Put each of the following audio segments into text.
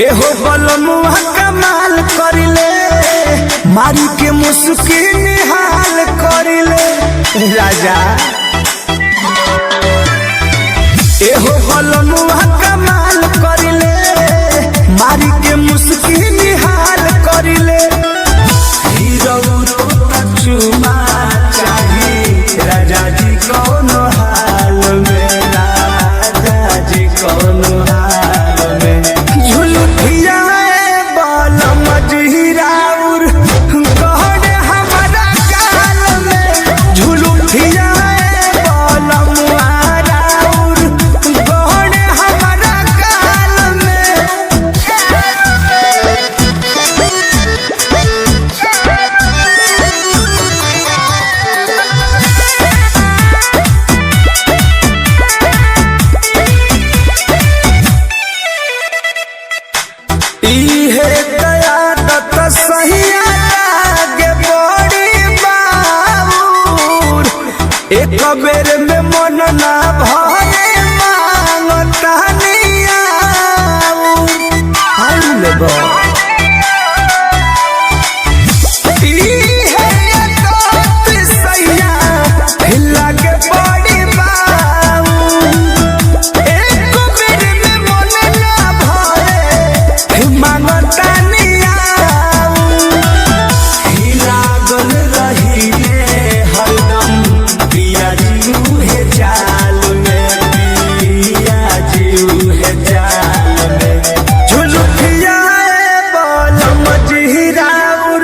एहो बलमुआ कमाल करिले मारी के मुस्की निहाल करिले राजा। एहो बलमुआ कमाल करिले मारी के मुस्की निहाल करिले। हीरो चुमा चाहिए राजा जी कौन हाल में, राजा जी कौन हाल में। झुलुठिया बल मजहिराउर कहने हमारा काल में, झुलुठिया बल मुहाराउर कहने हमारा काल में। इहे कयादत सहिया लागे बड़ी बाबूर, एक बेर में मन ना भरे मांगता नियाऊर। इहे कयादत सहिया लागे बड़ी बाबूर, एक बेर में मन ना भरे मांगता नियाऊर। लागल रहिले हरदम पिया जीऊ है जाल में, पिया जीऊ है जाल में। झुलुठिया बल मजहिराउर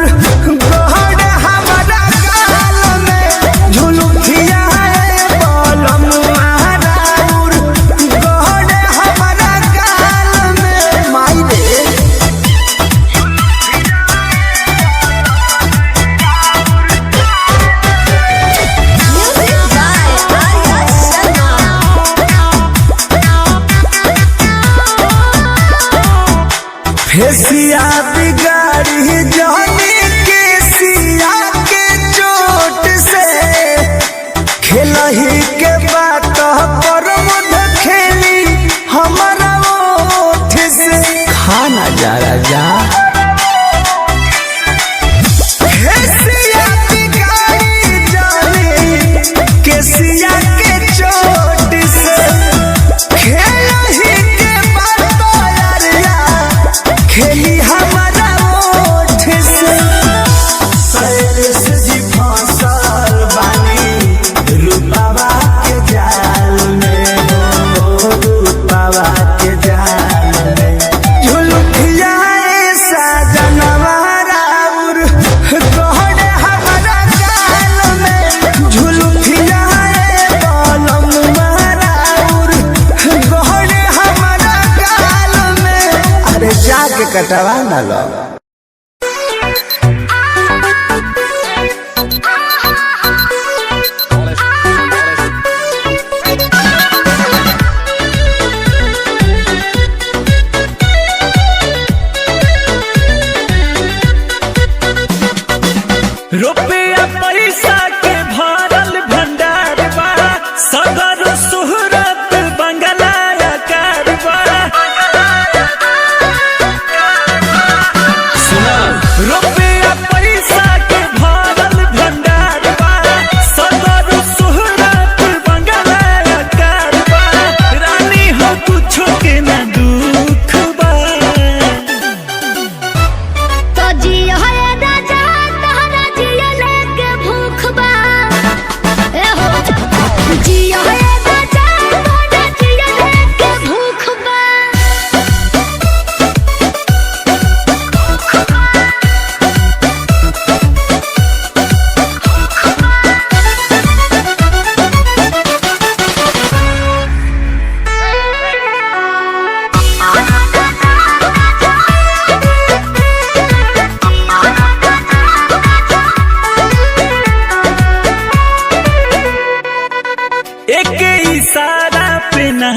कहने हमारा काल में, झुलुठिया बल मुहाराउर कहने हमारा काल में। माई रे Music by Arya Sharma. Fascia बिगाड़ी जाने के सिया के चोट से, खेलही के बात पर मध खेली हमारा ओठ से। खाना जा राजा फेसिया बिगाड़ी जाने के सिया के चोट से, खेलही के बात यारिया खेली हमारा ओठ से। सैलेश जी फसल बानी रूपावा के जाल में, हो रूपावा के जाल में। झुलुठिया साजनवा राउर कहने हमारा काल में, झुलुठिया बलम राउर कहने हमारा काल में। अरे जाके कटवा ना लो। रुपया पैसा के भरल भंडार बा, सगर सुहरत बंगला कार बा।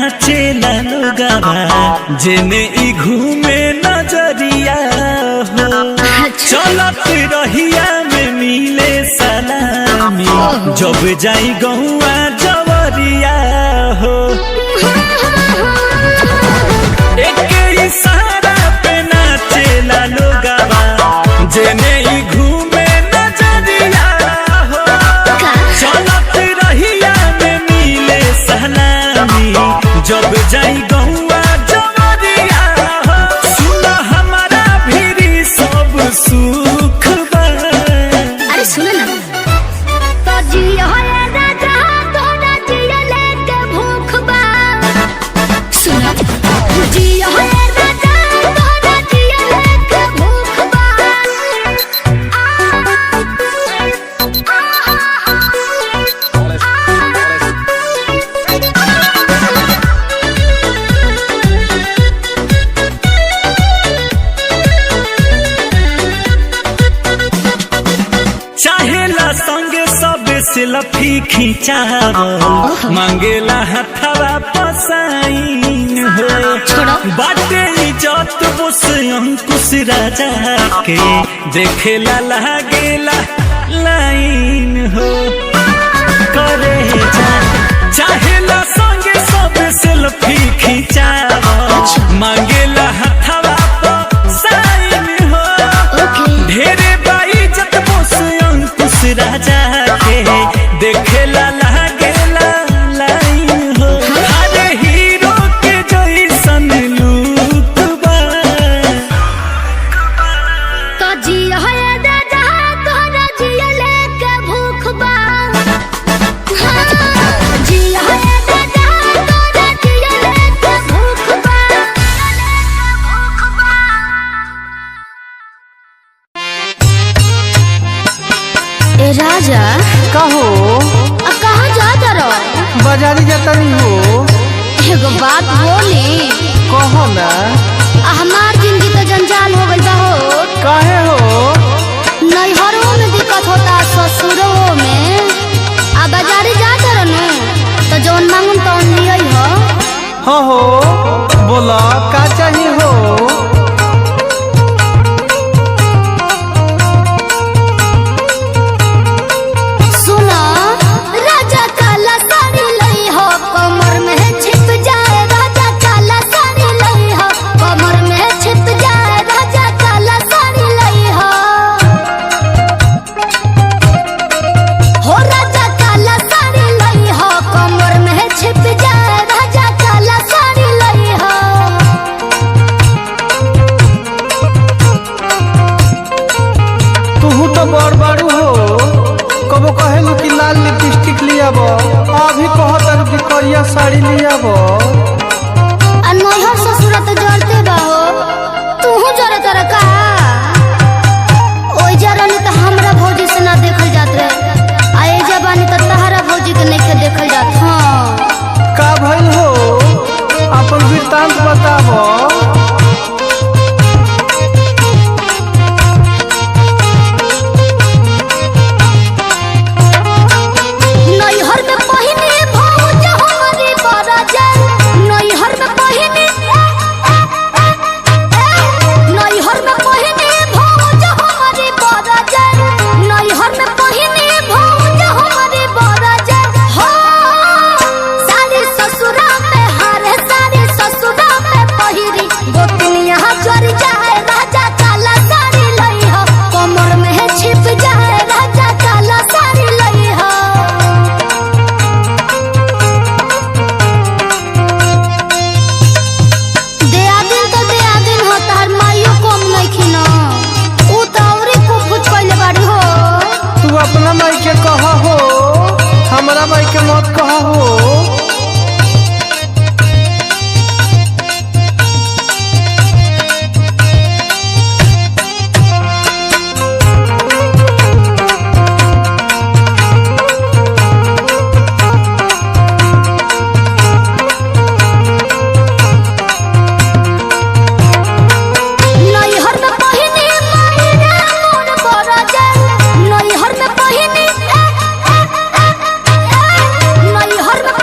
नाचेला लोगावा जेने ई घूमे नजरिया हो चलत रहिया में मिले सलामी जब जाई गहुआ जवरिया हो एक इशारा पे नाचेला लोगावा जेने ई घूमे नजरिया हो चलत रहिया में मिले सलामी जब जाई गहुआ जवरिया हो सुन हमारा भी सब सुख बा। अरे सुनो ना तो जियो है राजा तो ना जियो लेके भूख बा सुनो जियो है राजा तो ना जियो लेके भूख बा चाहेला संगे सब सेल्फी खिंचावल मांगेला हथवा पसाइन हो बाटे इज्जत बोस अंकुश राजा के देखेला लागेला लाइन हो करे चाहेला संगे सब सेल्फी खिंचावल मांगेला हथवा पसाइन हो ढेरे बाइज्जत बोस अंकुश राजा के देखेला लागेला लाइन हो अरे हीरो के जैसन लुक बा। तो जियो है राजा तो ना जियो लेके भूख बा जियो है राजा तो ना जियो लेके भूख बा ए राजा कहो अब कहाँ जाता रहो बाजारी जाता नहीं हो एगो बात बोली कहो ना हमार जिंदगी तो जंजाल हो गई बा हो काहे हो नैहरों में दिक्कत होता ससुरों में आ बाजारी जाता रहनु तो जौन मांगम तौन लियई हो हाँ हो बोला का चाहिए हो सुनो राजा काला साड़ी लई हो कमर में छिप जाए राजा काला साड़ी लई हो कमर में छिप जाए राजा काला साड़ी लई हो राजा काला साड़ी लई हो कमर में छिप जाए राजा काला साड़ी लई हो तू तो बड़ बड़ू हो कबो कहेलू कि लाल लिपस्टिक लियाब अभी कहत कि करिया साड़ी लियाब आ नैहर ससुर तो जरते बा हो तूहू जरे तर का ओइ जरनी तो हमरा भौजी से ना देखल जात रहे आ ए जबानी तो तहरा भौजी के नहीं देखल जात हाँ का भइल हो अपन वृत्तांत बताब नैहर में पहिने भौज हमारी बरजल नैहर में पहिने नैहर में पहिने भौज हमारी बरजल नैहर में पहिने भौज हमारी बरजल हो सारी ससुरा में हारे सारी ससुरा में पहिरी गोतनिया चढ़ जाए राजा काला साड़ी लई हो कमर में छिप जाए राजा काला साड़ी लई हो देआदिन तो देआदिन हो तार माइयो कम नइखी न ऊ तो औरी कुछ कइले बाड़ी हो तू अपना माई के कह हो हमरा माई के मत कह हो नैहर में पहिने मायरा मोर बरजल नैहर में पहिने नैहर में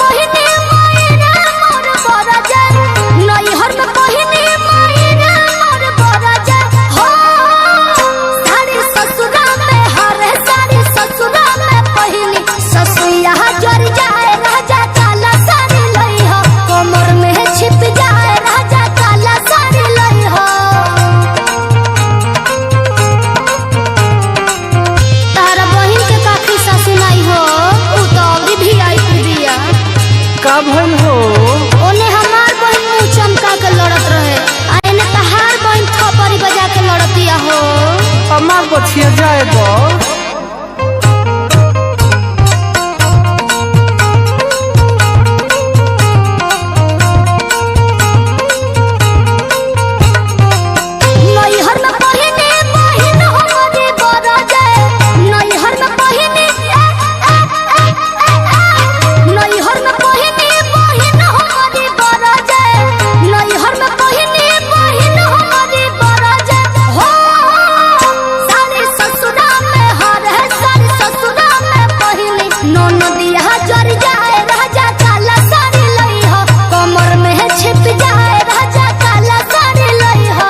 नदिया जर जाए राजा काला साड़ी लई हो कमर में छिप जाए राजा काला साड़ी लई हो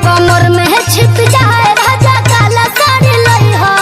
कमर में छिप जाए राजा काला साड़ी लई हो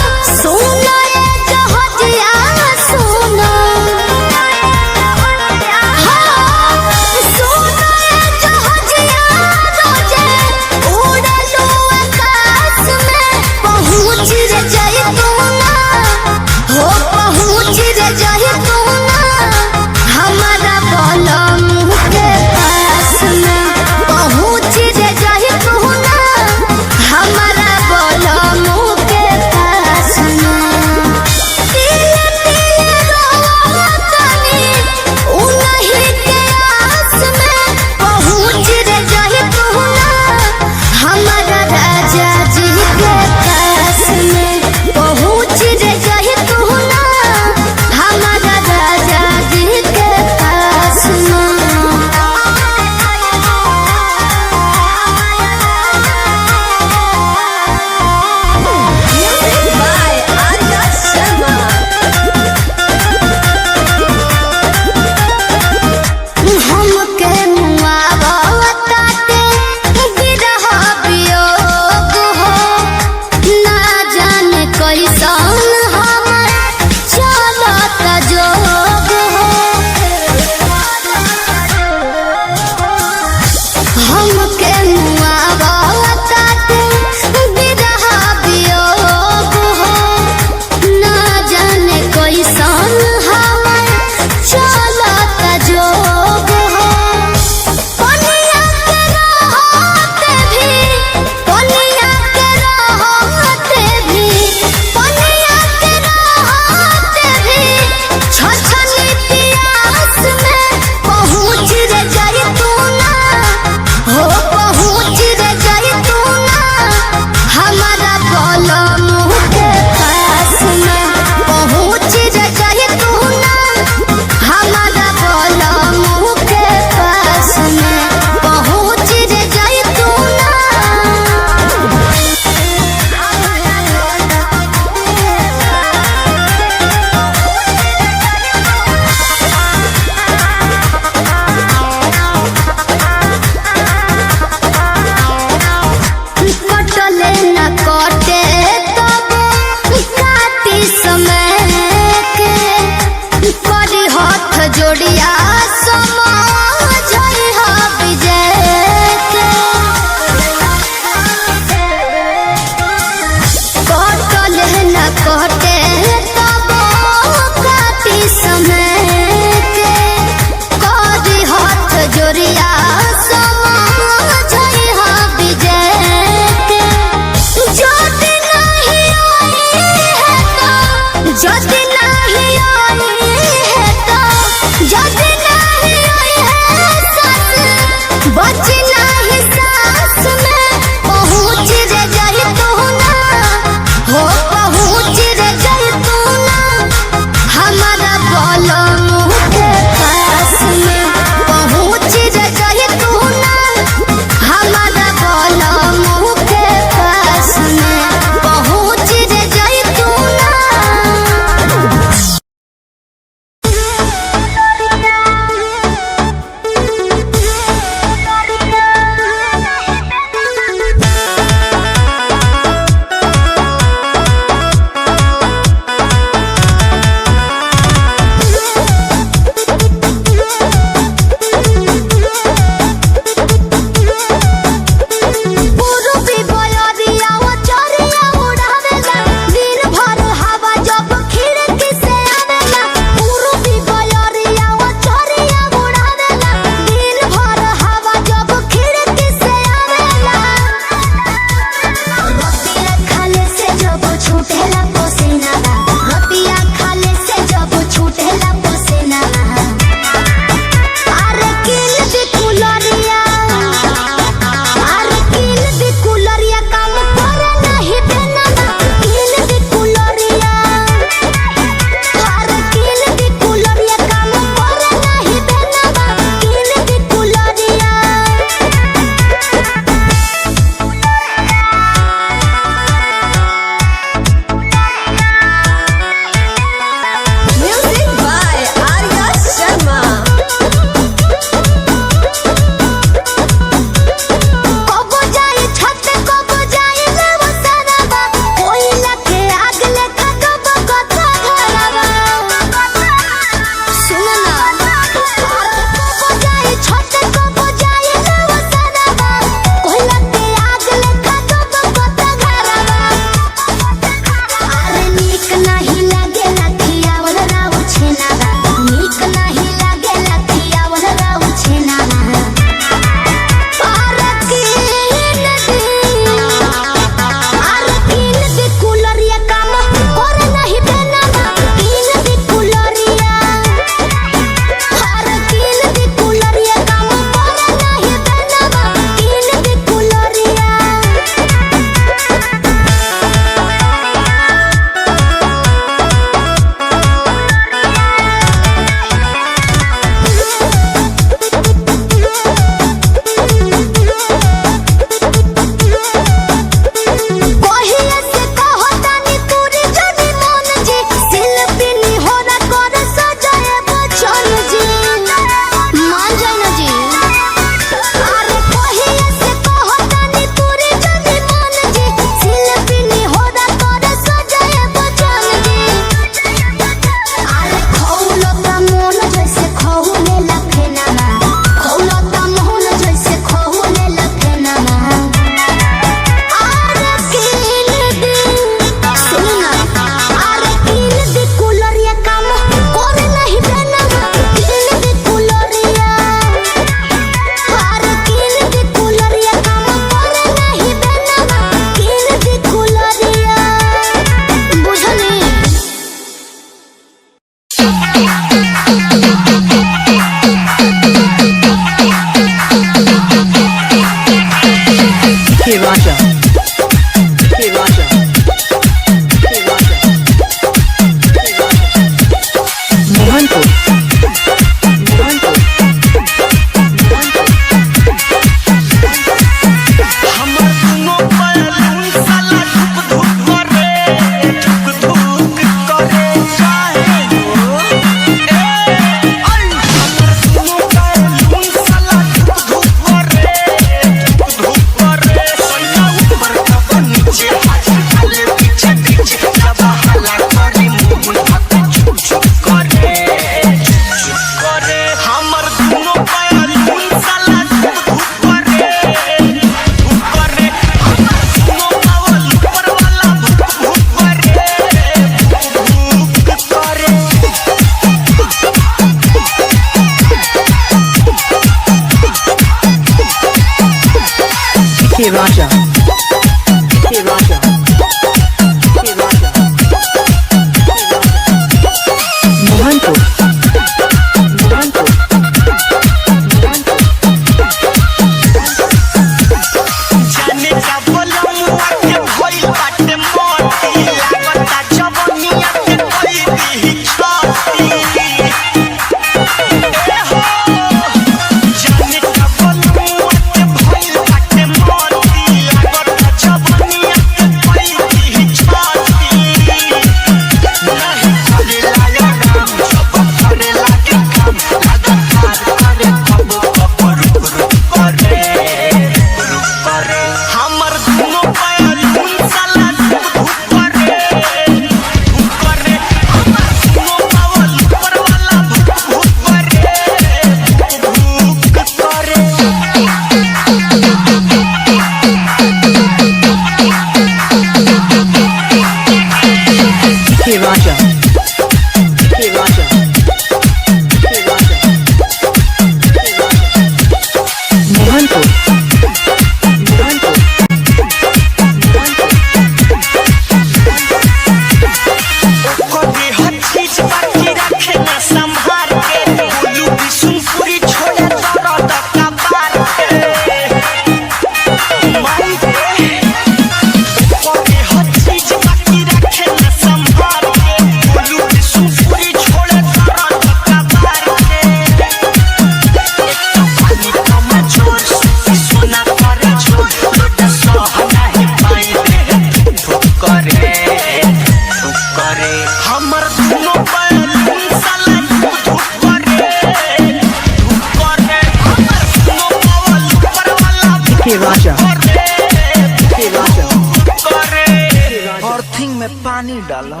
में पानी डाला।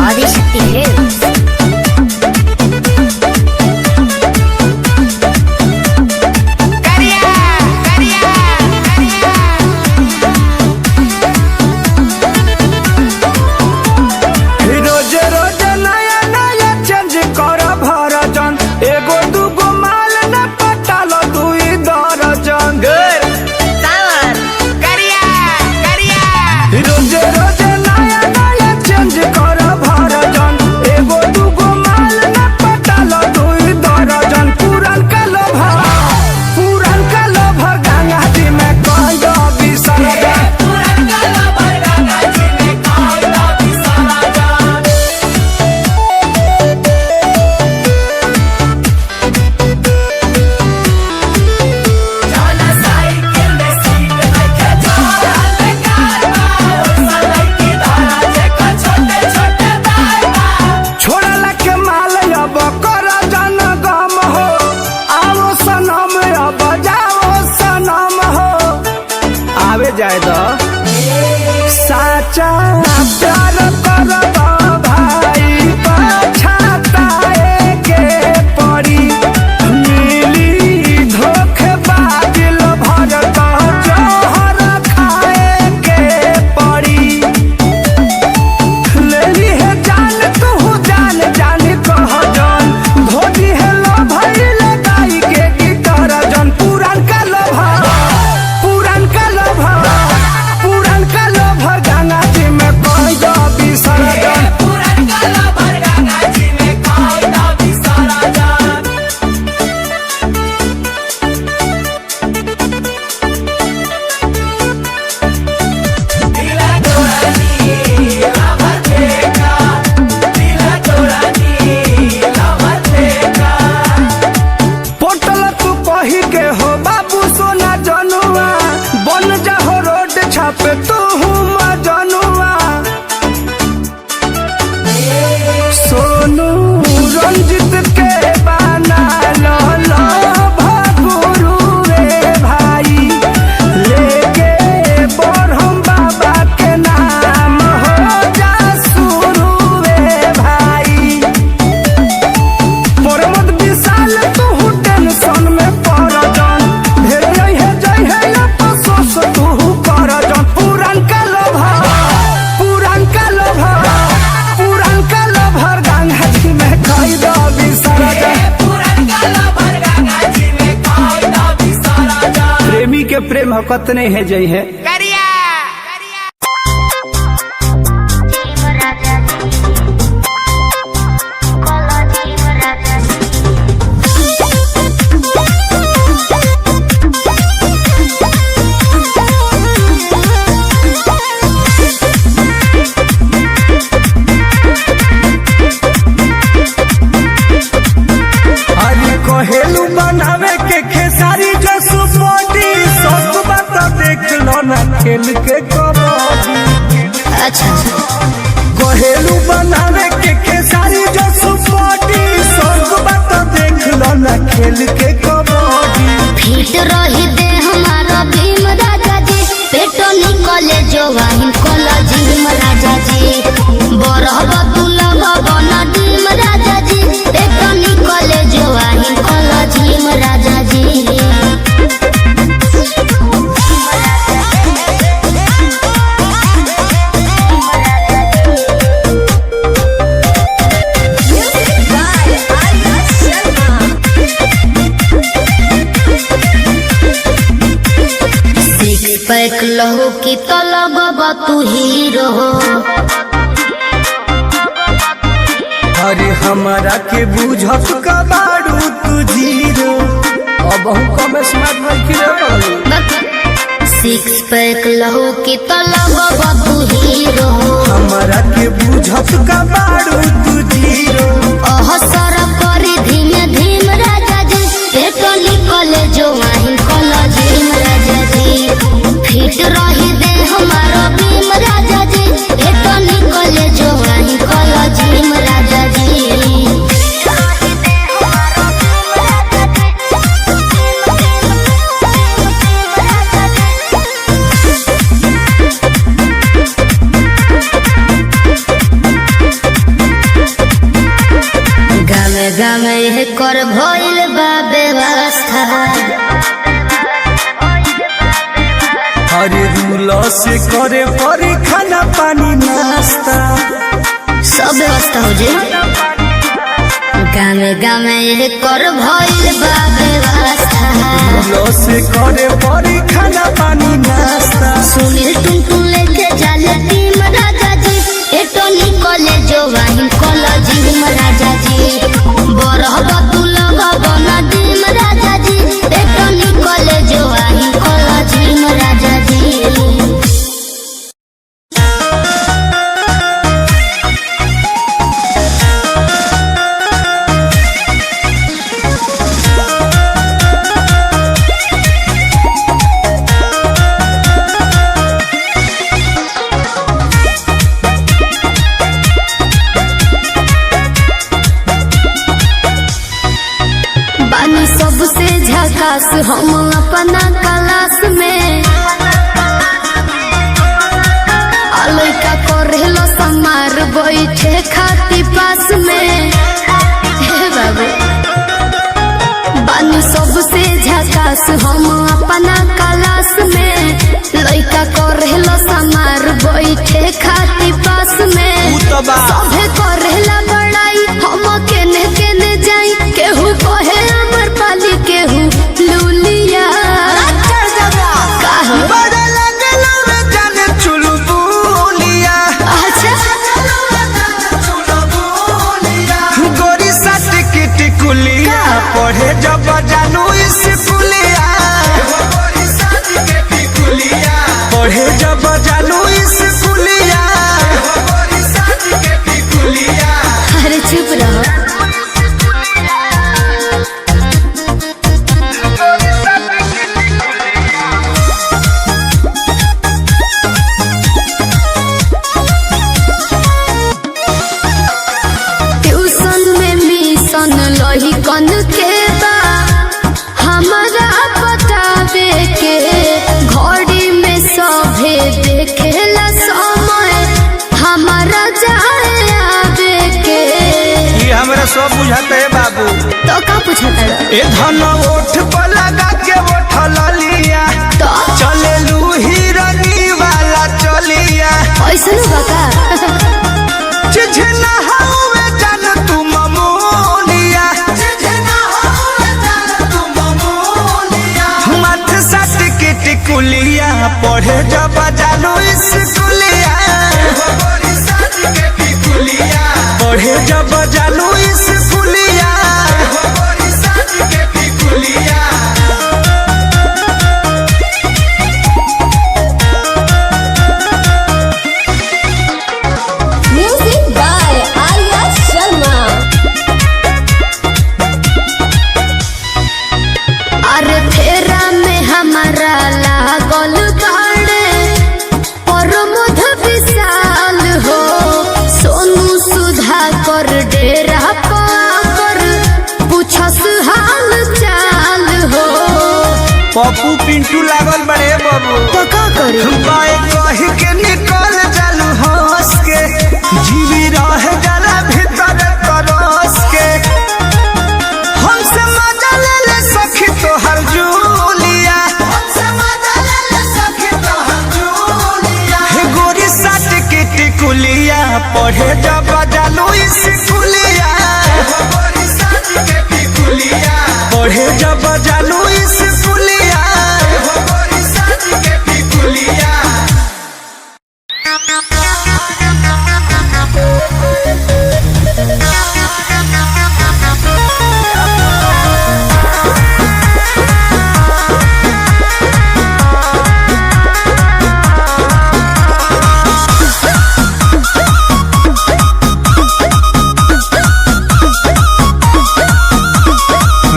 आदि शक्ति है। जाए दो साचा प्यार करबा भाई पछताए के पड़ी मिली धोखेबाज भर जहर खाए के पड़ी लेली है जान तू जान जान कह जान धोती है लो भाई लगाई के गिटार जन पुरान का लोभा पे तू मजनुआ सोनू रंजित के बना लो भगुरु रे भाई लेके बरहम बाबा के नाम हो जा सुरु रे भाई परमत विशाल तू टेंशन में पड़ जान ढेर है जय है अफसोस तू कर जान पुरान का लोभर गंगा जी में कई दो प्रेमी के प्रेम हकत नहीं है जय है। हेलू बनावे के खेसारी जो सुपोटी सब बात देख लो ना खेल के कबड्डी। अच्छा हेलू बनावे के खेसारी जो सुपोटी सब बात देख लो ना खेल के कबड्डी। फिट रही दे हमारा भीम राजा जी पेटो निकले जो वाहिन कॉलेज भीम राजा जी बरहब दुलभ बना भीम राजा जी पेटो निकले जो वाहिन कॉलेज भीम राजा जी। पैक लहू की तो लगब तू हीरो। अरे हमारा के बुझत का बारू तू जीरो अब हम कम स्मार्ट रखी सिक्स पैक लहू की तो लगब तू हीरो। हमारा के बुझत का बारू तू जीरो अहसर करी धीमे धीम राजा जी पेटो निकले जो वाहिन कॉलेज भीम राजा जी फिट रही दे हमारा भीम राजा जी पेटो निकले जो वाहिन कॉलेज भीम राजा जी। गामे कर भइल बा व्यवस्था हर रूल से करे परी खाना पानी नाश्ता सब व्यवस्था हो जे गामे कर भइल बा व्यवस्था रूल से करे परी खाना पानी नाश्ता सुनील टुनटुन लेके जाले टीम राजा जी एटो निकले जो वाहिन कॉलेज राजा जी बरहब तू लगब नदीम राजा जी एटो निकले जो वाहिन कॉलेज राजा जी सबसे झकास हम अपना क्लास में लइका करेलो समार बैठे खाती पास में हे बाबू बानी सबसे झकास हम अपना क्लास में लइका करेलो समार बैठे खाती पास में सभे करेला बड़ाई हम केने केने जाई केहू कहे अमर पाली केहू लूलिया पढ़े जब जानू स्कूलिया पढ़े जब जानू स्कूलिया अरे चुप रहो लही कन के बा हमारा बतावे के घड़ी में सभे देखेला समय हमारा जाए आवे के ये हमरा सब बुझाते है बाबू तो का पूछता ए धन ओठ पर लगा के ओठल लिया तो चले लू हिरनी वाला चलिया ऐसन बता चिझना हवे जान तू ममोलिया मत सट के टिकुलिया पढ़े जब जानू स्कूलिया पढ़े जब जानू स्कूलिया म्यूजिक बाय आर्या शर्मा अरे फेरा में हमारा लागल बाड़े और मध विशाल हो सोनू सुधा कर डेरा पाकर पूछस हाल चाल हो पप्पू पिंटू लागल बड़े बाबू तो का करी बाए कह के निकल जालू हंस के जीवी रह जाला भीतर तरस के हमसे मजा ले ले सखी तोहर जूलिया हे गोरी साट के टिकुलिया पढ़े जब जानू स्कूलिया पढ़े जब जानू स्कूलिया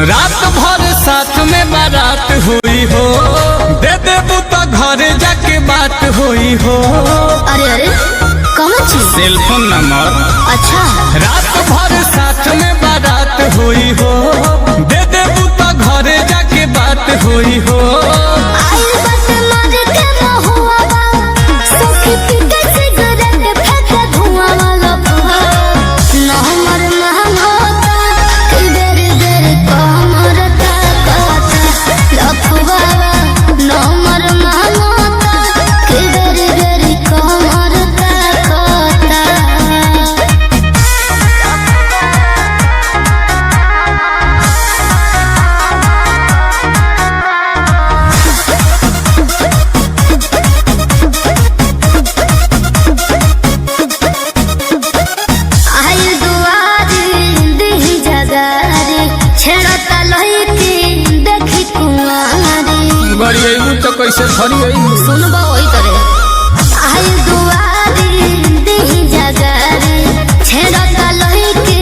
रात भर साथ में बारात हुई हो दे देबू तो घर जाके बात हुई हो अरे अरे कौन चीज सेलफोन नंबर अच्छा रात भर साथ में बारात हुई हो दे देबू तो घर जाके बात हुई हो आई बस मर के महुआ बा सखी पीके सिगरेट फेंके धुआं वाला न हमर महंग होता कि गड़ियेबू तो कैसे फरियेबू सुनबा वही तरह आय दुआरी देही जगारी छेड़ा लही के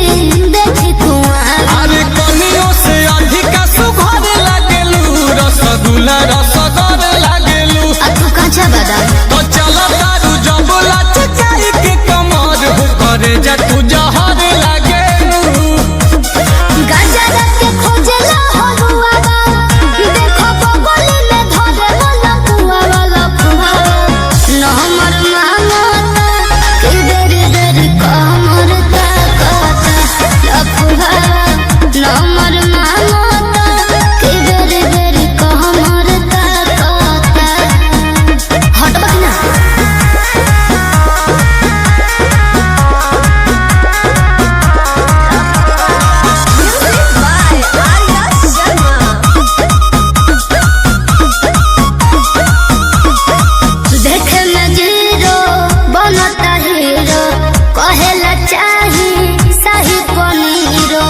देखी कुआं अरे कनियों से अधिका सुघर लागेलू रसगुल्ला रसगर लागेलू तू काचा बादाम तो चला तारू जबला चिकाई के कमर हो करे जा तू जहर लागेलू गजर के खोजला हलुआ बा देखो बगली में धरे वाला कुआ वाला कुआ न हमर मांगता कि देरी देरी कमर ताकता लफुआ न हमर मांगता कि देरी देरी कमर ताकता हटबा ना देखे में जीरो बनता हीरो कहेला चाही शाही पनीरो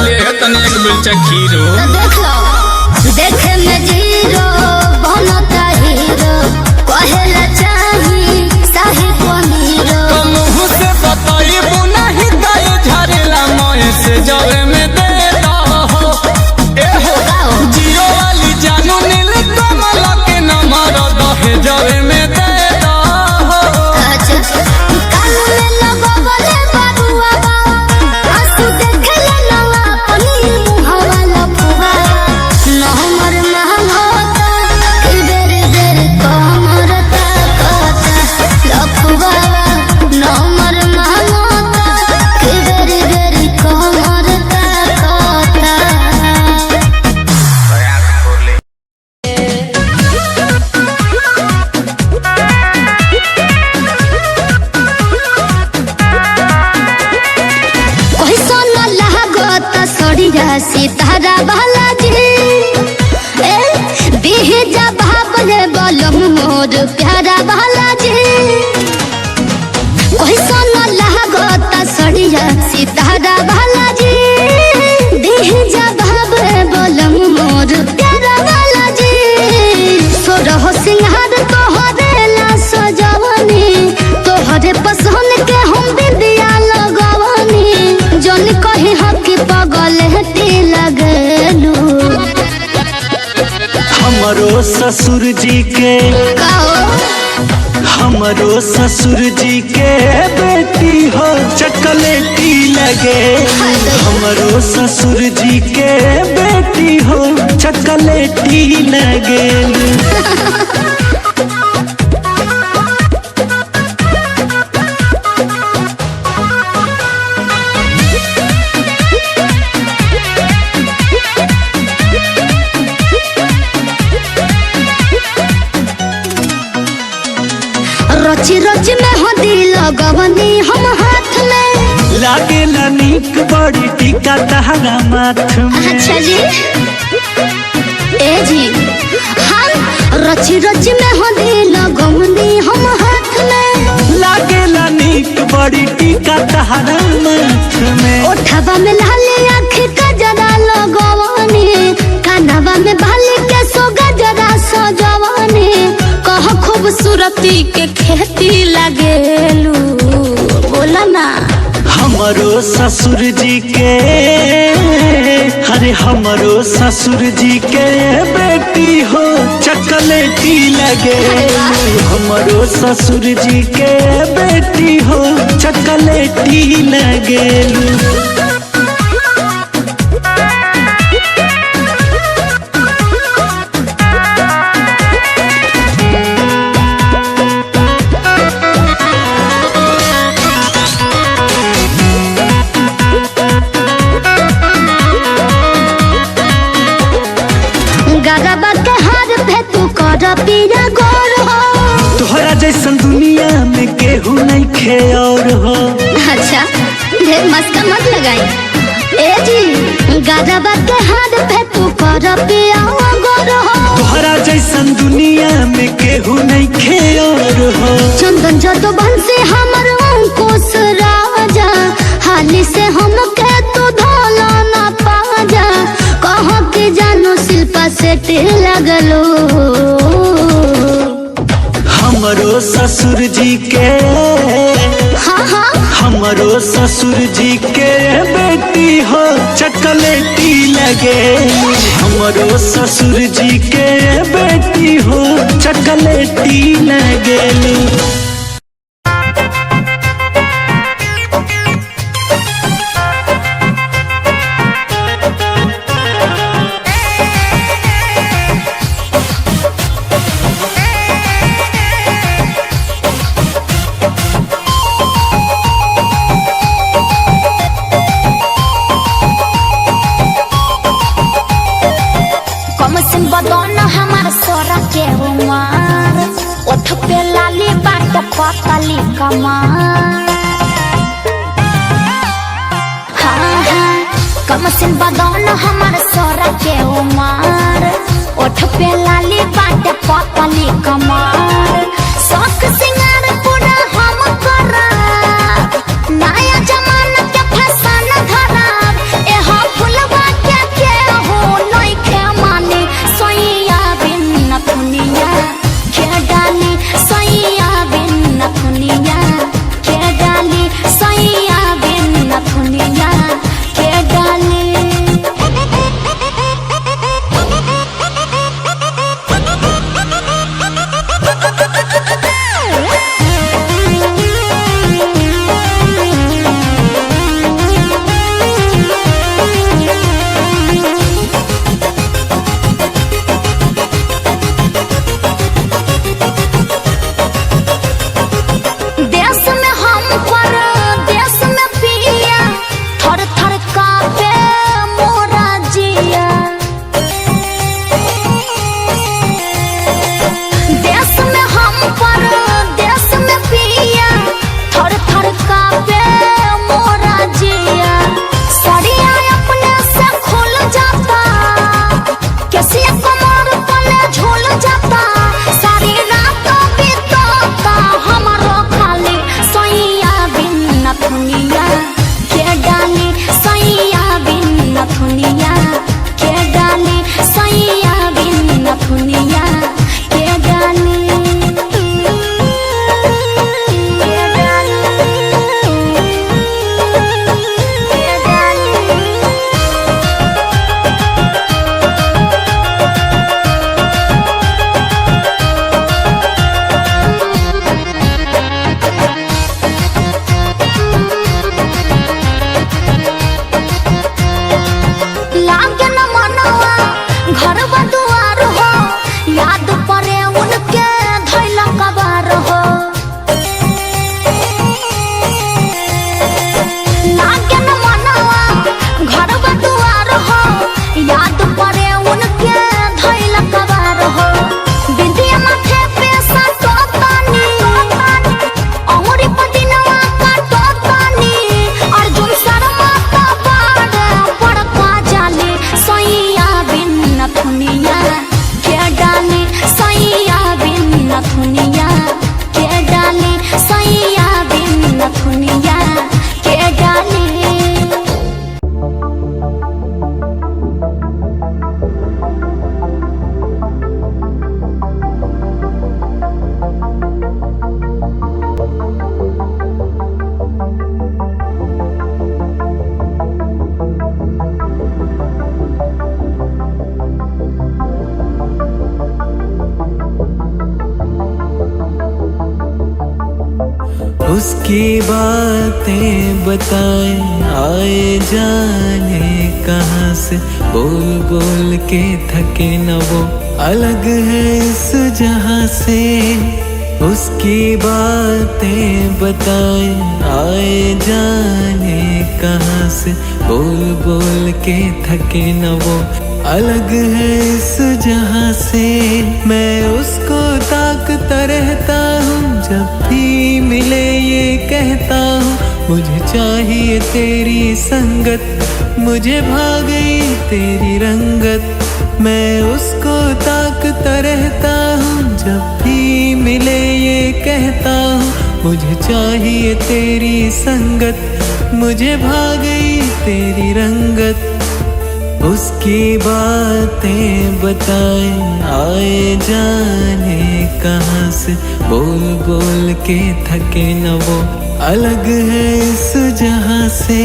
ले तने एक बिलचा खीरो तो देख लो देखे में जीरो बनता हीरो कहेला चाही शाही पनीरो तो मुँह से बताइबू नहीं गाय झरेला मोए से जवे में दे दहो ए हो जियो वाली जानू नील कमल के नमर दहे जवे में दे दहो अच्छा कान में लगवले बारुआ बा आंसू देखले नवा अपनी मुहावा लफुआ न हमर महंगता कि देरी देरी कमर ताकता लफुआ न हमर महंगता कि देरी देरी कमर ताकता कैसा न लागत सड़िया सितारा बालाजी ए बिहजा भाबले बलम मोर प्यारा बालाजी कैसा न लागत सड़िया सितारा बालाजी बिहजा भाबले बलम मोर प्यारा बालाजी सोरह सिंहार तोहरेला सजवनी तोहरे पसंद के हम बिंदिया लगवनी जन कही हकी पगल हती लगलू हमरो ससुर जी के काओ हमरो ससुर जी के बेटी हो चकलेटी लगे हमरो ससुर जी के बेटी हो चकलेटी लगे रची रची में हो दिल लगवनी हम हाथ में लागेला नीक बड़ी टीका तहरा माथ में अच्छा जी ए जी हम रची रची में हो दिल लगवनी हम हाथ में लागेला नीक बड़ी टीका तहरा माथ में ओठवा में लाली आँख का जरा लगवनी कानवा में बाली के सो गजरा सजवनी कह खूबसूरती के खेती लगेलू बोला ना हमरो ससुर जी के अरे हमरो ससुर जी के बेटी हो चकलेटी लगे हमरो ससुर जी के बेटी हो चकलेटी लगे गरबा के हार पे तू कर पीरा गोर हो तोहरा जैसन दुनिया में केहू नहीं खे और हो अच्छा ढेर मस्का मत लगाई ए जी गरबा के हार पे तू कर पीरा गोर हो तोहरा जैसन दुनिया में केहू नहीं खे और हो चंदन जतो बंसी हमर अंकुश राजा हाली से हम के तू धोला ना पाजा कह के जानो शिल्पा से पेटे लगलो। हमरो ससुर जी के, हाँ हाँ हमरो ससुर जी के बेटी हो चॉकलेटी लगे। हमरो ससुर जी के बेटी हो चॉकलेटी लगे। बदन हमार सोरा के उमार, ओठ पे लाली बाट पतली कमार। हाँ हाँ कमसिन बदन हमार सोरा के उमार, ओठ पे लाली बाट पतली कमार। शौक सिंगार पूरा हम कराब, नया जमाना के फैशन धराब। एहा फुलवा के हो नइखे माने, सैया बिन नथुनिया के डाली, सैया बिन नथुनिया के डाली, सैया बिन नथुनिया के डाली। उसकी बातें बताए आए जाने कहाँ से, बोल बोल के थके न वो अलग है इस जहाँ से। उसकी बातें बताए आए जाने कहाँ से, बोल बोल के थके न वो अलग है इस जहाँ से। मैं उसको ताकता रहता हूँ, जब भी मिले ये कहता हूँ मुझे चाहिए तेरी संगत, मुझे भा गई तेरी रंगत। मैं उसको ताकता रहता हूँ, जब भी मिले ये कहता हूँ मुझे चाहिए तेरी संगत, मुझे भा गई तेरी रंगत। उसकी बातें बताए आए जाने कहाँ से, बोल बोल के थके न वो अलग है इस जहां से।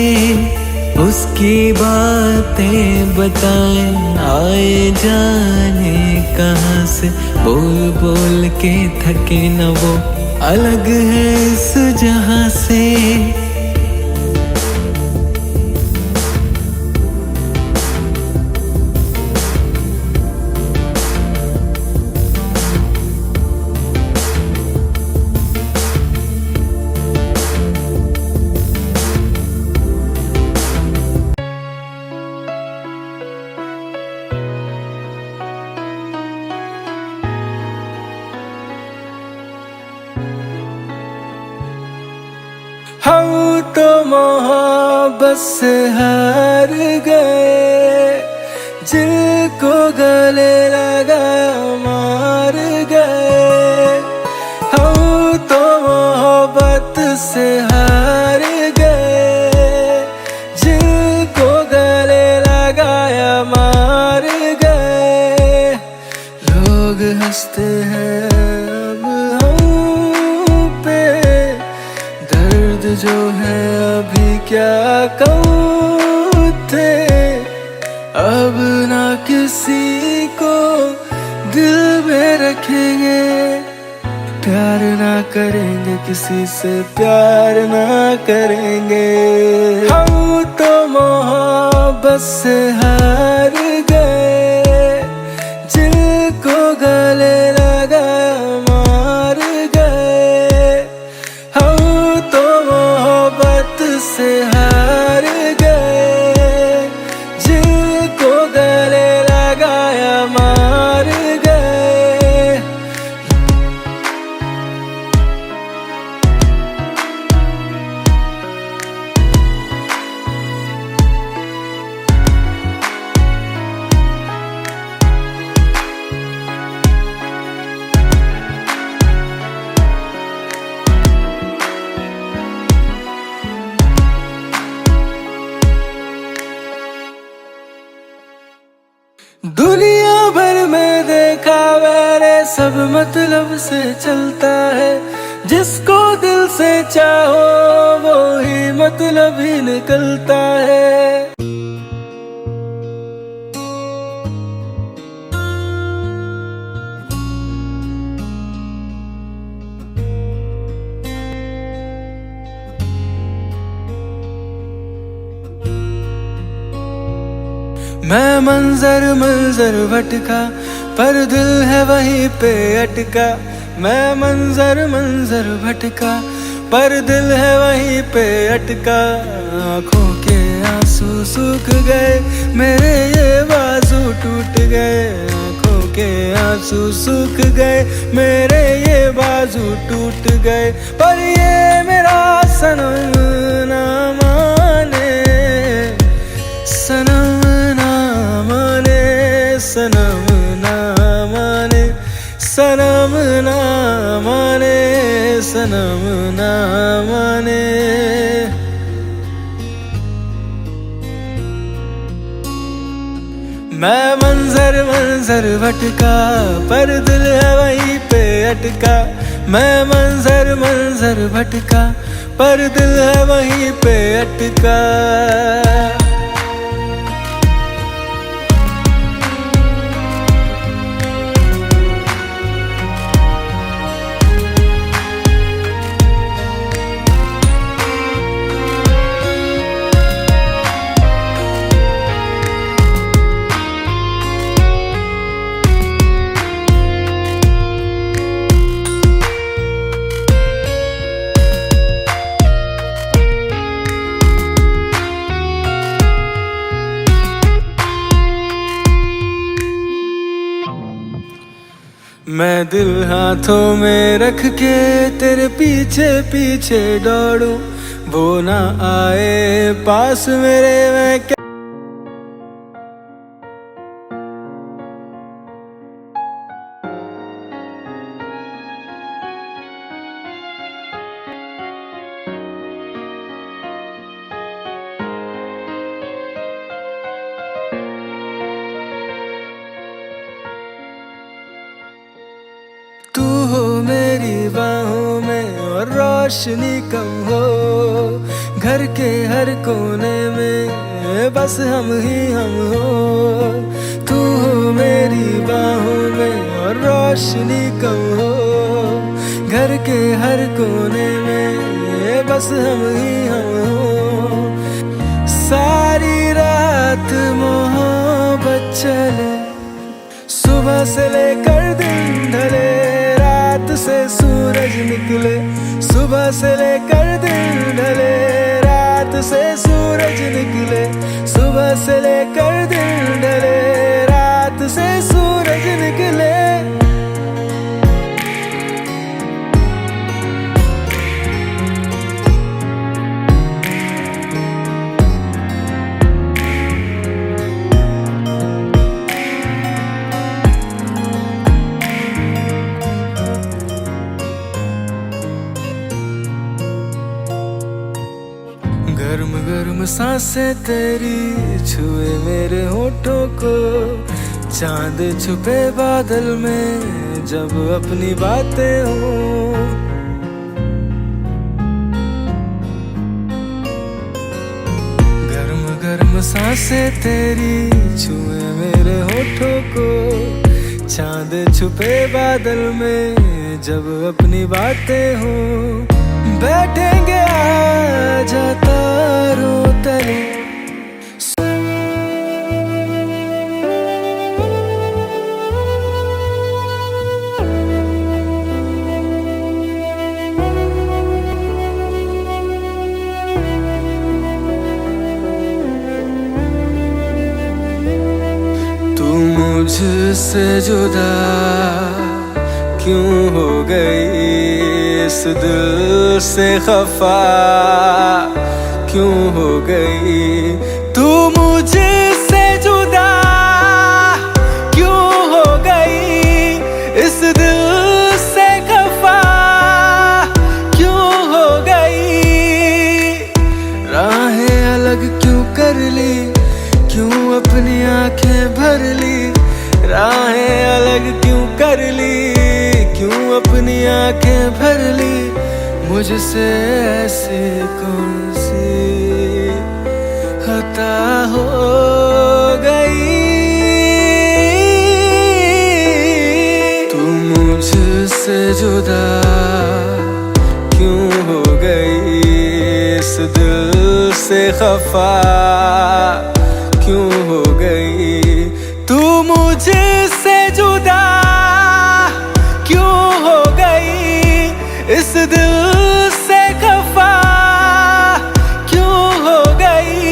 उसकी बातें बताए आए जाने कहाँ से, बोल बोल के थके न वो अलग है इस जहां से। हम तो मोहब्बत से हार गए, जिनको गले लगाया मार गए। हम तो मोहब्बत से हार गए, जिनको गले लगाया मार गए। लोग हंसते हैं अब हम पे, दर्द जो है अभी क्या कहूँ थे। अब ना किसी को दिल में रखेंगे, प्यार ना करेंगे किसी से, प्यार ना करेंगे। हम तो मोहब्बत से हार गए, जिनको गले लगाया मार गए। हम तो मोहब्बत से हार गए, जिनको गले लगाया मार गए। दुनिया भर में देखा मैंने सब मतलब से चलता है। जिसको दिल से चाहो वो ही मतलब ही निकलता है। मैं मंजर मंजर भटका पर दिल है वहीं पे अटका। मैं मंजर मंजर भटका पर दिल है वहीं पे अटका। आँखों के आंसू सूख गए, मेरे ये बाजू टूट गए। आँखों के आंसू सूख गए, मेरे ये बाजू टूट गए। पर ये मेरा सनम ना माने, सनम ना माने, सनम ना माने, सनम ना माने, सनम ना माने। मैं मंजर मंजर भटका पर दिल है वहीं पे अटका। मैं मंजर मंजर भटका पर दिल है वहीं पे अटका। मैं दिल हाथों में रख के तेरे पीछे पीछे दौड़ूं, वो ना आए पास मेरे मैं क्या। मेरी बाहों में और रोशनी कम हो, घर के हर कोने में बस हम ही हम हो। तू हो मेरी बाहों में और रोशनी कम हो, घर के हर कोने में बस हम ही हम हो। सारी रात मोहब्बत चले, सुबह से लेकर दिन ढले, रात से सूरज निकले। सुबह से लेकर दिन ढले, रात से सूरज निकले। सुबह से लेकर दिन ढले, रात से सूरज निकले। गर्म गर्म सांसें तेरी छुए मेरे होठों को, चांद छुपे बादल में जब अपनी बातें हो। गर्म गर्म सांसें तेरी छुए मेरे होठों को, चांद छुपे बादल में जब अपनी बातें हो। बैठेंगे आज तारों तले, तू मुझसे जुदा क्यों हो गई, इस दिल से खफा क्यों हो गई। तू मुझसे जुदा क्यों हो गई, इस दिल से खफा क्यों हो गई। राहें अलग क्यों कर ली, क्यों अपनी आंखें भर ली। राहें अलग क्यों कर ली, क्यों अपनी आंखें भर ली। मुझसे ऐसी कौन सी खता हो गई। तू मुझसे जुदा क्यों हो गई, इस दिल से खफा क्यों हो गई। तू मुझसे जुदा क्यों हो गई, इस दिल से खफा क्यों हो गई।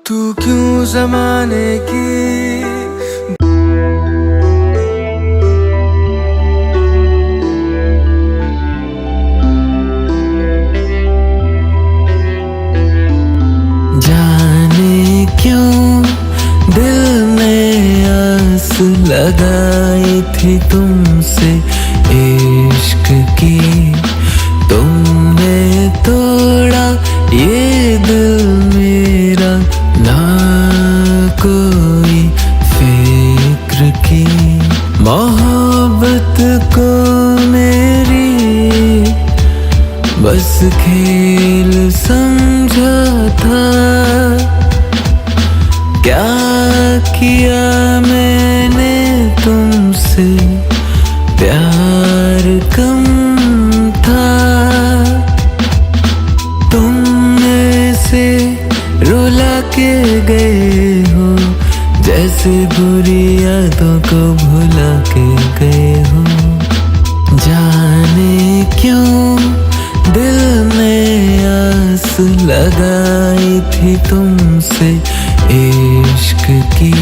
तू क्यों ज़माने की जाने क्यों दिल में आस लगाई थी तुमसे इश्क की। तुमने तोड़ा ये दिल मेरा, ना कोई फिक्र की। मोहब्बत को मेरी बस खेल समझा था। क्या किया मैंने तुमसे, प्यार कम था। तुम ऐसे रुला के गए हो, जैसे बुरी यादों को भुला के गए हो। जाने क्यों दिल में आस लगाई थी तुमसे इश्क की।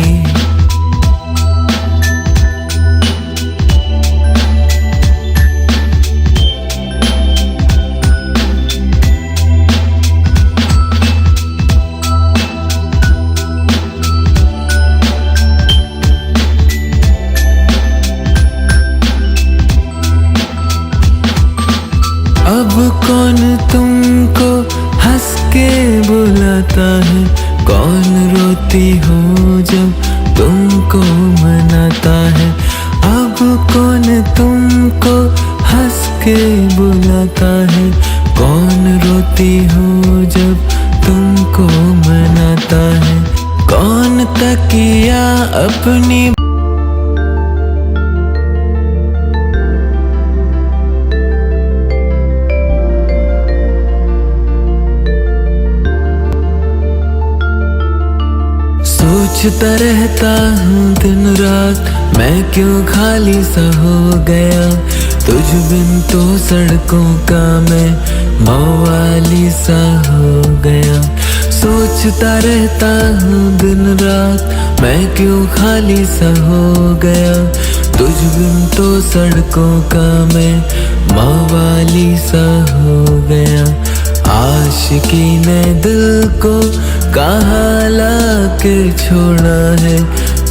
बुलाता है, कौन रोती हो जब तुमको मनाता है, अब कौन तुमको हंस के बुलाता है, कौन रोती हो जब तुमको मनाता है, कौन तकिया अपनी सोचता रहता हूँ दिन रात, मैं क्यों खाली सा हो गया, तुझ बिन तो सड़कों का मैं मवाली सा हो गया। सोचता रहता हूँ दिन रात, मैं क्यों खाली सा हो गया, तुझ बिन तो सड़कों का मैं मवाली सा हो गया। आशिकी ने दिल को कहाँ लाके छोड़ा है,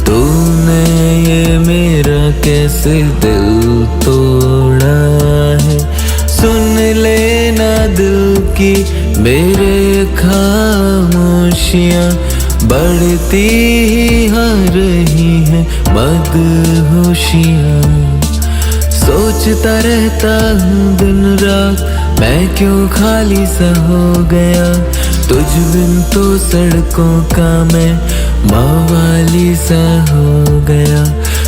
तूने ये मेरा कैसे दिल तोड़ा है। सुन लेना दिल की मेरे खामोशियाँ, बढ़ती ही आ रही हैं मदहोशियाँ। सोचता रहता हूँ दिन रात, मैं क्यों खाली सा हो गया, तुझ बिन तो सड़कों का मैं मवाली सा हो गया।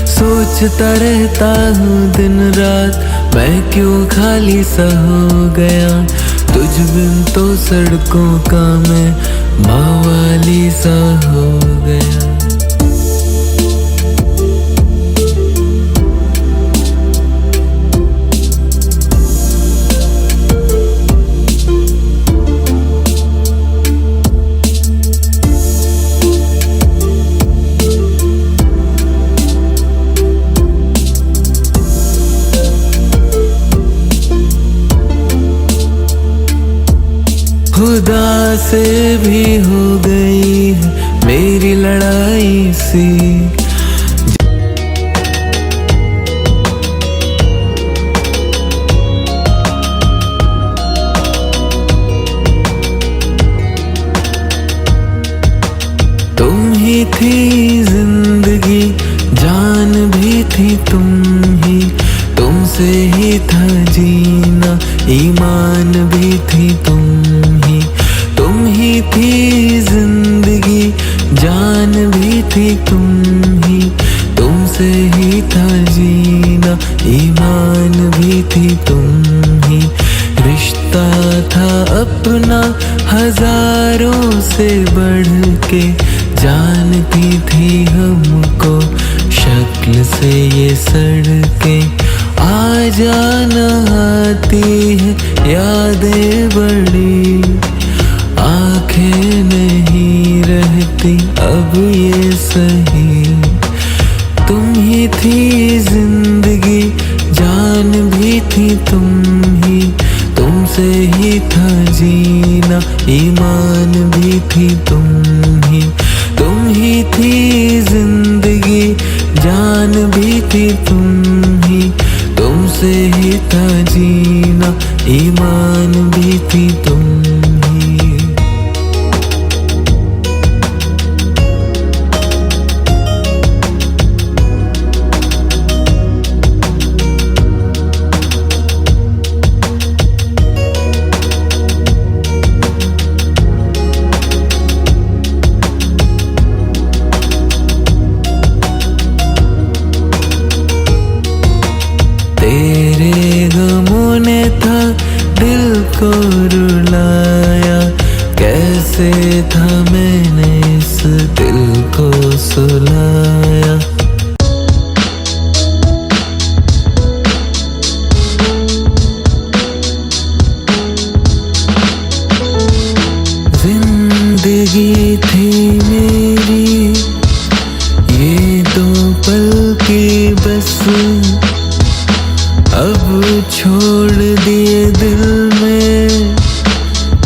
सोचता रहता हूँ दिन रात, मैं क्यों खाली सा हो गया, तुझ बिन तो सड़कों का मैं मवाली सा हो गया। खुदा से भी हो गई है मेरी लड़ाई सी, तुम ही थी जिंदगी, जान भी थी तुम ही, तुमसे ही था जीना, ईमान भी थी तुम ही थी जिंदगी, जान भी थी तुम ही, तुमसे ही था जीना, ईमान भी थी तुम ही। रिश्ता था अपना हजारों से बढ़ के, जानती थी हमको शक्ल से ये सड़कें, आ जाना आती है यादें बड़ी, आंखें नहीं रहती अब ये सही। तुम ही थी जिंदगी, जान भी थी तुम ही, तुमसे ही था जीना, ईमान भी थी तुम ही थी जिंदगी, जान भी थी तुम ही, तुमसे ही था जीना, ईमान भी थी तुम ही। तेरे गमों ने था दिल को रुलाया, कैसे था मैंने इस दिल को सुलाया। जिंदगी थी मेरी ये दो पल की बस, अब छोड़ दिए दिल में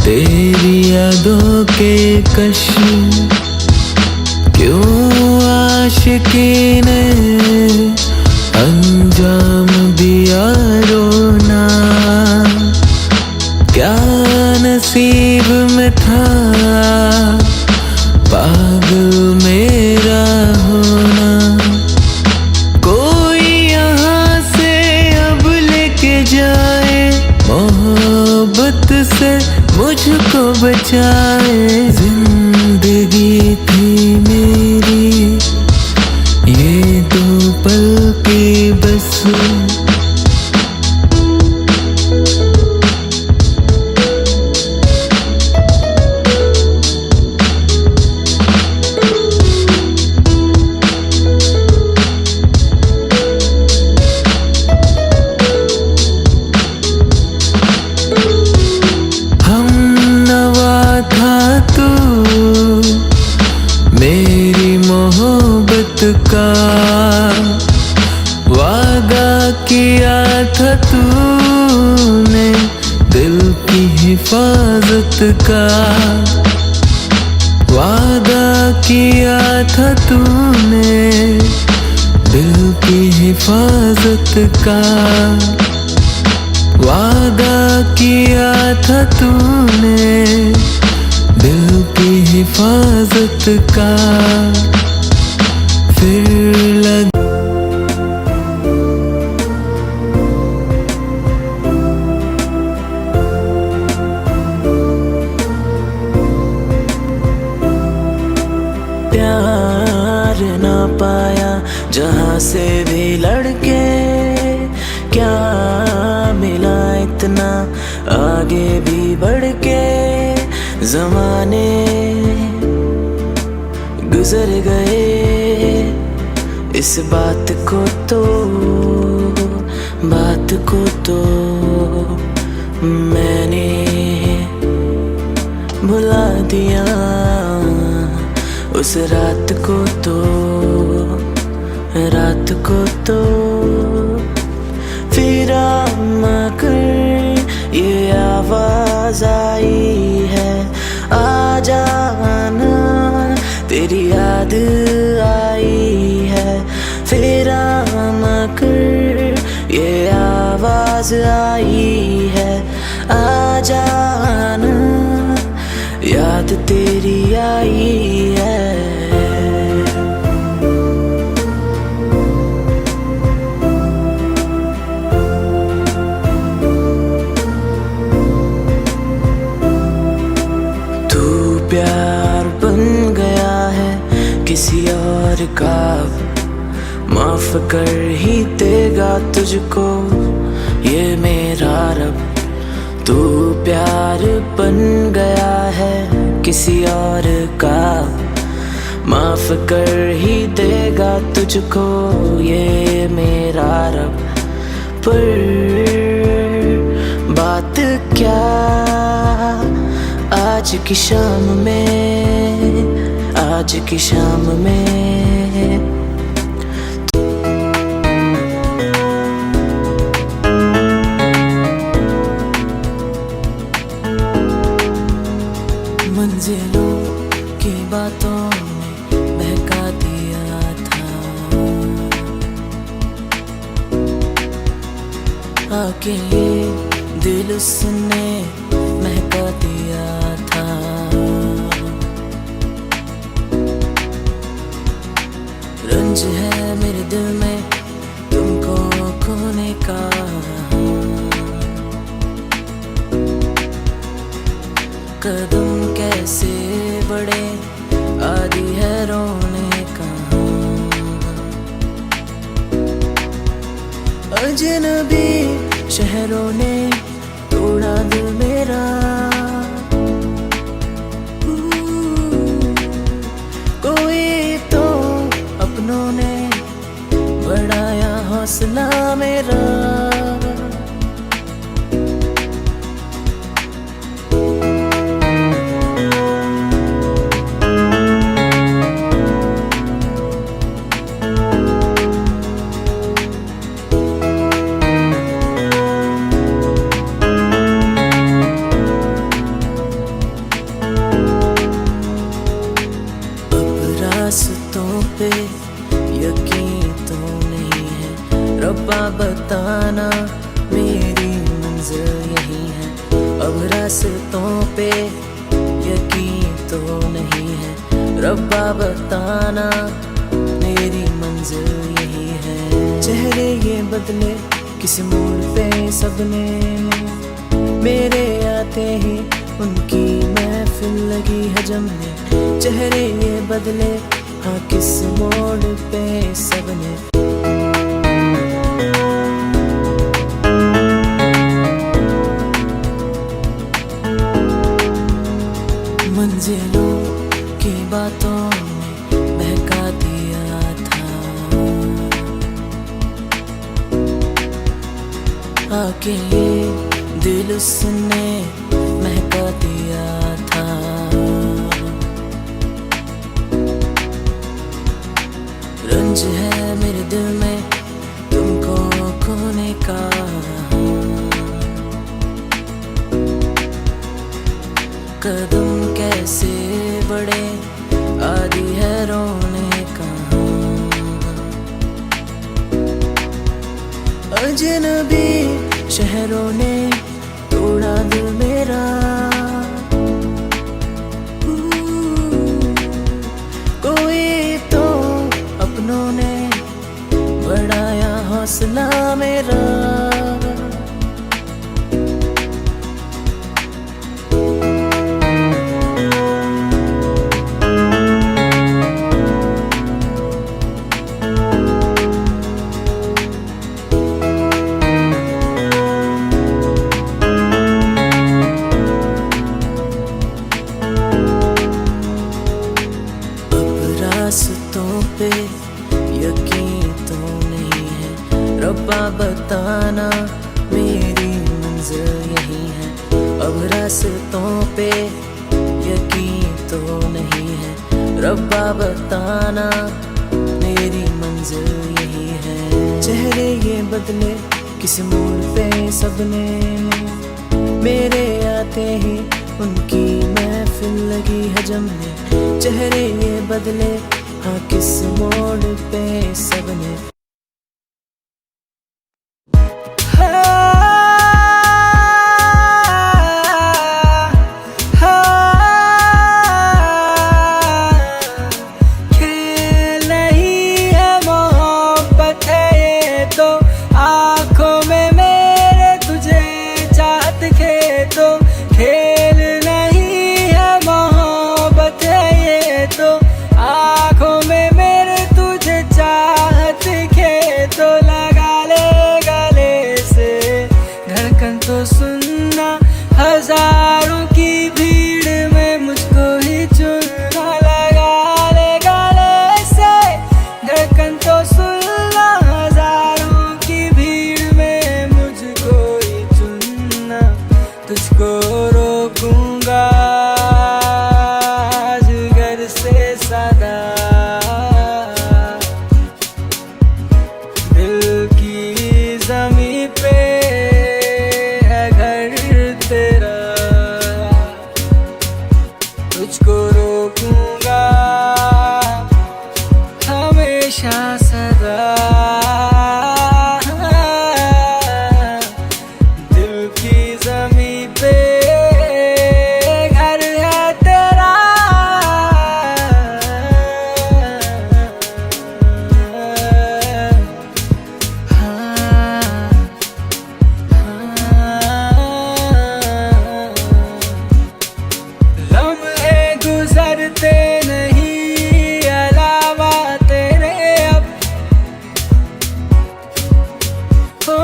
तेरी यादों के कश, क्यों आशिकी ने अंजाम दिया रोना, क्या नसीब में था बचाए। जिंदगी थी मेरी ये 2 पल की बस, मेरी मोहब्बत का वादा किया था तूने, दिल की हिफाजत का वादा किया था तूने, दिल की हिफाजत का वादा किया था तूने, दिल की हिफाजत का। फिर लग प्यार ना पाया जहाँ से भी लड़के, क्या मिला इतना आगे भी बढ़ के। ज़माने गुजर गए, इस बात को तो मैंने भुला दिया, उस रात को तो फिर मगर ये आवाज आई है, आ जाना तेरी याद आई है। फिर मगर ये आवाज आई है, आ जाना याद तेरी आई है। प्यार बन गया है किसी और का, माफ कर ही देगा तुझको ये मेरा रब। तू प्यार बन गया है किसी और का, माफ कर ही देगा तुझको ये मेरा रब। पर बात क्या आज की शाम में मंजिलों की बातों में बहका दिया था, आके दिल उसने महका दिया था। रंज है मेरे दिल में तुमको खोने का, कदम कैसे बढ़े आदि है रोने का। अजनबी शहरों ने तोड़ा दिल मेरा, कोई तो अपनों ने बढ़ाया हौसला मेरा। रास्तों पे यकीन तो नहीं है, रब्बा बताना मेरी मंजिल यही है। अब रास्तों पे यकीन तो नहीं है, रब्बा बताना मेरी मंजिल यही है। चेहरे ये बदले किसी मोड़ पे सबने, मेरे आते ही उनकी महफिल लगी है जमने, चेहरे ये बदले हाँ किस मोड़ पे सबने। मंजिलों की बातों ने बहका दिया था, आके ये दिल उसने महका दिया था। रंज है मेरे दिल में तुमको खोने का, कदम कैसे बढ़े आदि है रोने का। अजनबी शहरों ने तोड़ा दिल मेरा, कोई तो अपनों ने बढ़ाया हौसला मेरा। रास्तों पे यकीन तो नहीं है, रब्बा बताना मेरी मंजिल यही है। अब रास्तों पे यकीन तो नहीं है, रब्बा बताना मेरी मंजिल यही है। चेहरे ये बदले किस मोड़ पे सबने, मेरे आते ही उनकी महफिल लगी है जमने, चेहरे ये बदले हाँ किस मोड़ पे सबने। खेल नहीं है मोहब्बत है ये तो, आँखों में मेरे तुझे चाहत खेतो। खेल नहीं है मोहब्बत है ये तो, आँखों में मेरे तुझे चाहत खेतो। लगा ले गले से धड़कन तो सुनना, हजारों की भीड़ में मुझको ही चुनना। लगा ले गले से धड़कन तो सुनना, हजारों की भीड़ में मुझको ही चुनना। तुझको रोकूंगा जिगर से सदा, दिल की ज़मीं पे है घर तेरा। तुझको रोकूंगा हमेशा सदा, दिल की ज़मीं पे घर है तेरा। लम्हे गुजरते नहीं अलावा तेरे अब, हो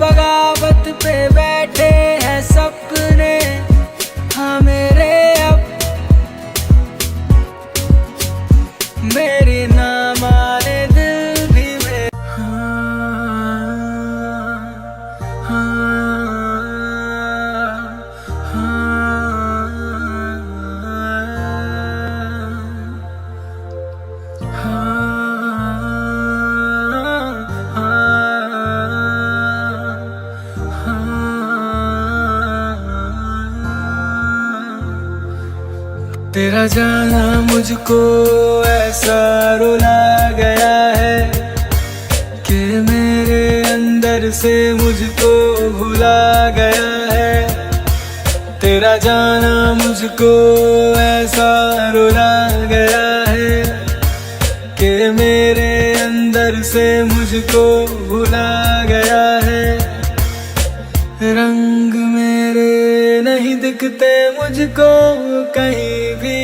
बगावत पे बैठे हैं सपने हाँ मेरे अब। मेरी ना माने दिल भी मेरे, तेरा जाना मुझको ऐसा रुला गया है कि मेरे अंदर से मुझको भुला गया है। तेरा जाना मुझको ऐसा रुला गया है कि मेरे अंदर से मुझको भुला गया है। रंग मेरे नहीं दिखते मुझ मुझको कहीं भी,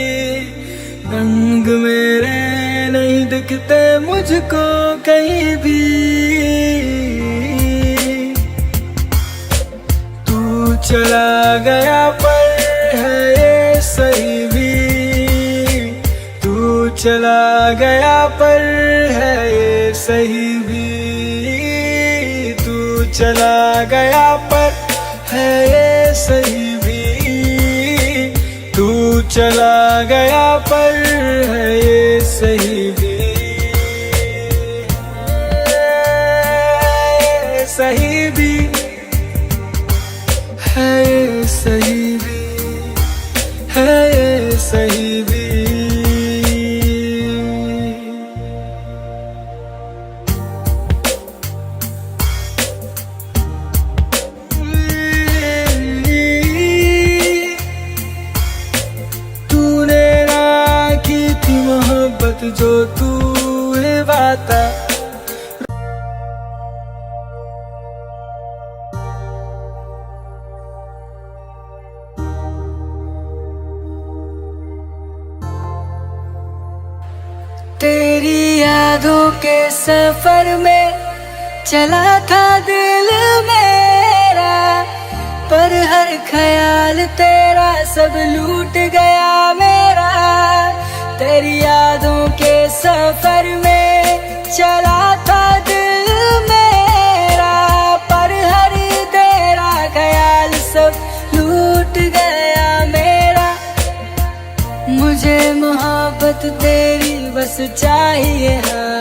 रंग मेरे नहीं दिखते मुझको कहीं भी। तू चला गया पर है ये सही भी, तू चला गया पर है ये सही भी, तू चला गया पर है ये सही भी, तू चला गया पर है ये सही भी, सही भी है ये सही भी, है ये सही भी। तूने ना की थी मोहब्बत जो तू वाता, तेरी यादों के सफर में चला था दिल मेरा, पर हर ख्याल तेरा सब लूट गया मेरा। तेरी यादों के सफर में चला था दिल मेरा, पर हर तेरा ख्याल सब लूट गया मेरा। मुझे मोहब्बत तेरी बस चाहिए, हाँ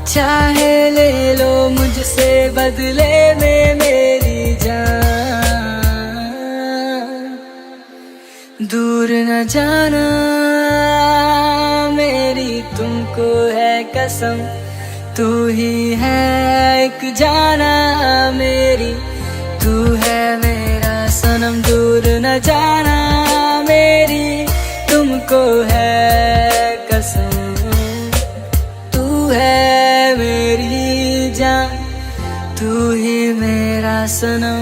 चाहे ले लो मुझसे बदले में मेरी जान। दूर न जाना मेरी तुमको है कसम, तू ही है एक जाना मेरी, तू है मेरा सनम। दूर न जाना मेरी तुमको है कसम, तू है मेरी जान, तू ही मेरा सनम,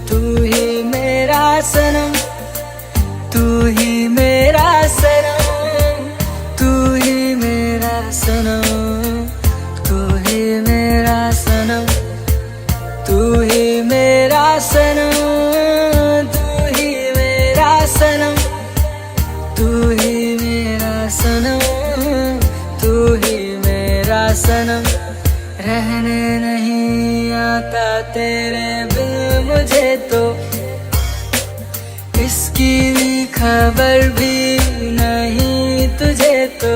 तू ही मेरा सनम, तू ही मेरा सनम, तू ही मेरा सनम, तू ही मेरा सनम, तू ही मेरा सनम, तू ही मेरा सनम, तू ही मेरा सनम, तू ही मेरा सनम। रहने नहीं आता तेरे बिन मुझे तो, इसकी भी खबर भी नहीं तुझे तो।